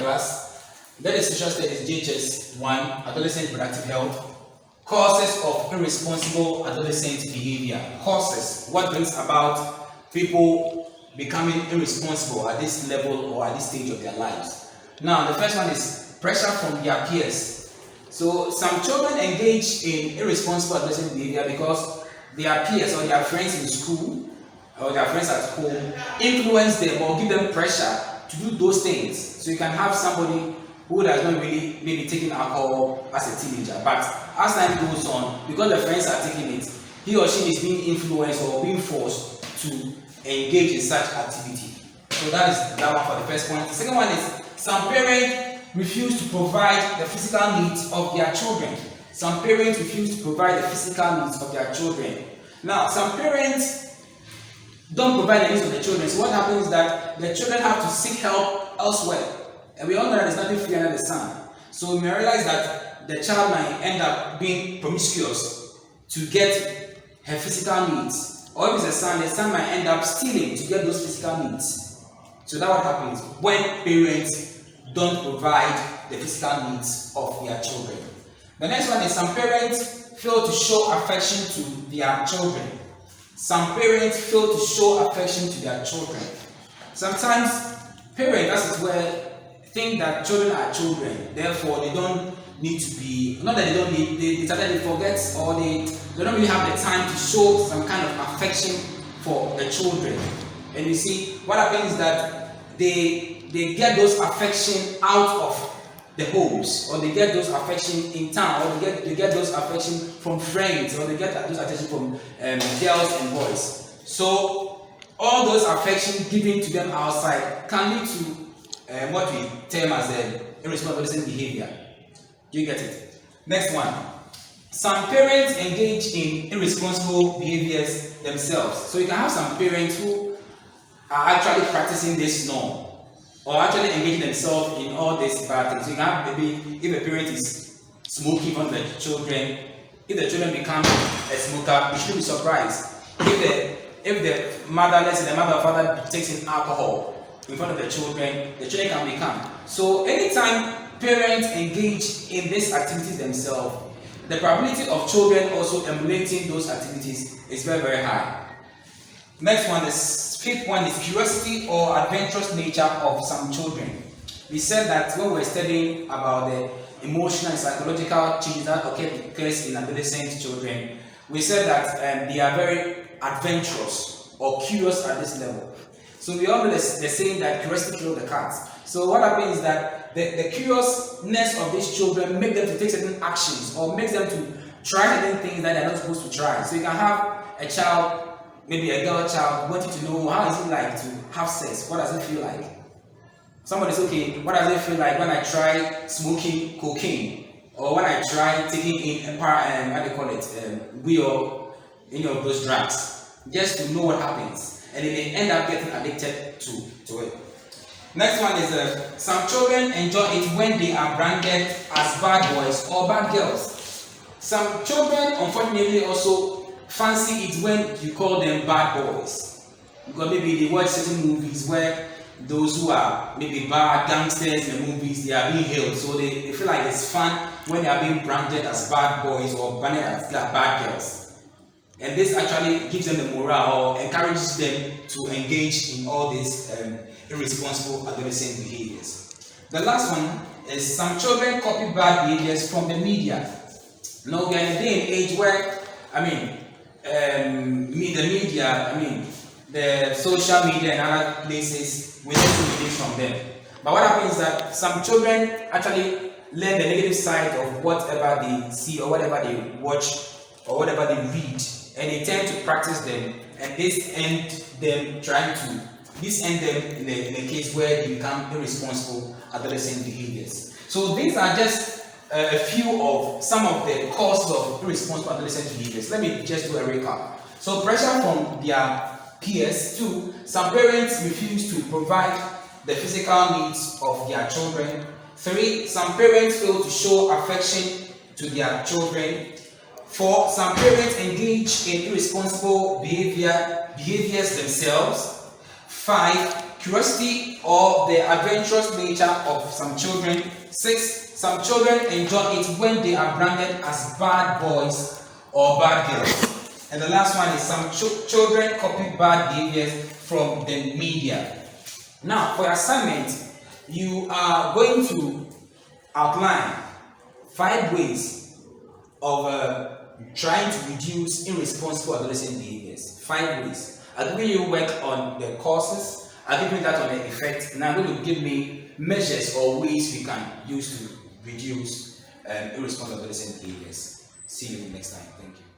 class. That is social studies JHS 1, adolescent productive health. Causes of irresponsible adolescent behavior. Causes, what brings about people becoming irresponsible at this level or at this stage of their lives. Now, the first one is pressure from their peers. So, some children engage in irresponsible adolescent behavior because their peers or their friends in school or their friends at home influence them or give them pressure to do those things. So, you can have somebody who does not really maybe taking alcohol as a teenager, but as time goes on, because the friends are taking it, he or she is being influenced or being forced to engage in such activity. So that is that one for the first point. The second one is some parents refuse to provide the physical needs of their children. Some parents refuse to provide the physical needs of their children. Now, some parents don't provide the needs of the children. So what happens is that the children have to seek help elsewhere. And we all know that there's nothing free under the sun. So we may realize that the child might end up being promiscuous to get her physical needs. Or if it's a son, the son might end up stealing to get those physical needs. So that's what happens when parents don't provide the physical needs of their children. The next one is some parents fail to show affection to their children. Some parents fail to show affection to their children. Sometimes parents, that is where think that children are children, therefore they don't need to be, not that they don't need, they suddenly forget or they don't really have the time to show some kind of affection for the children. And you see, what happens is that they get those affection out of the homes, or they get those affection in town, or they get those affection from friends, or they get those affection from girls and boys. So all those affection given to them outside can lead to what we term as irresponsible behavior. Do you get it? Next one. Some parents engage in irresponsible behaviors themselves. So you can have some parents who are actually practicing this norm or actually engaging themselves in all these bad things. So you can have maybe if a parent is smoking on the children, if the children become a smoker, you shouldn't be surprised. If the mother, let's say the mother or father takes in alcohol in front of the children can become. So anytime parents engage in these activities themselves, the probability of children also emulating those activities is very, very high. Next one, the fifth one is curiosity or adventurous nature of some children. We said that when we were studying about the emotional and psychological changes that occurs in adolescent children, we said that they are very adventurous or curious at this level. So we all know the saying that curiosity kills the cat. So what happens is that the curiousness of these children make them to take certain actions or makes them to try certain things that they're not supposed to try. So you can have a child, maybe a girl child, wanting to know how is it like to have sex? What does it feel like? Somebody says, okay, what does it feel like when I try smoking cocaine? Or when I try taking in weed or any of those drugs? Just to know what happens. And they may end up getting addicted to it. Next one is some children enjoy it when they are branded as bad boys or bad girls. Some children, unfortunately, also fancy it when you call them bad boys. Because maybe they watch certain movies where those who are maybe bad gangsters in the movies, they are being hailed. So they feel like it's fun when they are being branded as bad boys or branded as bad girls. And this actually gives them the morale or encourages them to engage in all these irresponsible adolescent behaviors. The last one is some children copy bad behaviors from the media. Now we are in a day and age where, the social media and other places, we take things from them. But what happens is that some children actually learn the negative side of whatever they see or whatever they watch or whatever they read. And they tend to practice them, and this end them in a case where they become irresponsible adolescent behaviors. So these are just a few of some of the causes of irresponsible adolescent behaviors. Let me just do a recap. So pressure from their peers. 2, some parents refuse to provide the physical needs of their children. 3, some parents fail to show affection to their children. 4, some parents engage in irresponsible behaviors themselves. 5, curiosity or the adventurous nature of some children. 6. Some children enjoy it when they are branded as bad boys or bad girls. And the last one is some children copy bad behaviors from the media. Now, for your assignment, you are going to outline 5 ways of trying to reduce irresponsible adolescent behaviors. 5 ways. I'll give you work on the causes. I'll give you that on the effect. Now I'm going to give me measures or ways we can use to reduce irresponsible adolescent behaviors. See you next time. Thank you.